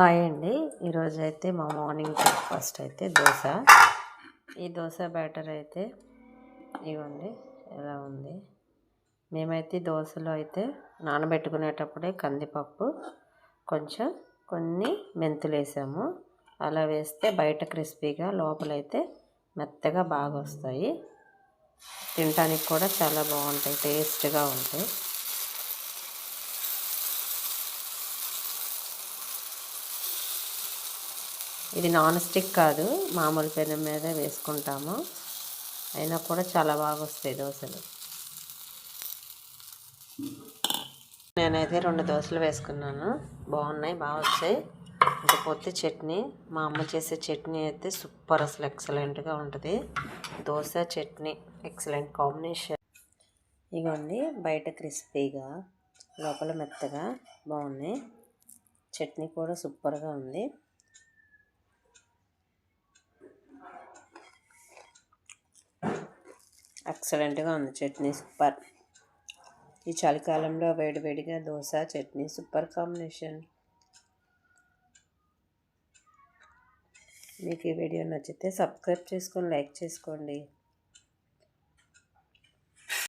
Hi అండి. ఈరోజు అయితే మా మార్నింగ్ బ్రేక్ఫాస్ట్ అయితే దోశ. ఈ దోశ బ్యాటర్ అయితే ఇవ్వండి ఎలా ఉంది. మేమైతే దోశలో అయితే నానబెట్టుకునేటప్పుడే కందిపప్పు కొన్ని మెంతులు వేసాము. అలా వేస్తే బయట క్రిస్పీగా లోపలైతే మెత్తగా బాగా వస్తాయి. తినడానికి కూడా చాలా బాగుంటాయి, టేస్ట్గా ఉంటాయి. ఇది నాన్ స్టిక్ కాదు, మామూలు పెనం మీద వేసుకుంటాము. అయినా కూడా చాలా బాగా వస్తాయి దోశలు. నేనైతే 2 దోశలు వేసుకున్నాను, బాగున్నాయి, బాగా వచ్చాయి. ఇకపోతే చట్నీ, మా అమ్మ చేసే చట్నీ అయితే సూపర్, అసలు ఎక్సలెంట్గా ఉంటుంది. Dosa chutney excellent combination. ఇగోండి బయట క్రిస్పీగా లోపల మెత్తగా బాగున్నాయి. చట్నీ కూడా సూపర్గా ఉంది. ఎక్సలెంట్గా ఉంది చట్నీ, సూపర్. ఈ చలికాలంలో వేడివేడిగా దోశ చట్నీ సూపర్ కాంబినేషన్. మీకు ఈ వీడియో నచ్చితే సబ్స్క్రైబ్ చేసుకొని లైక్ చేసుకోండి.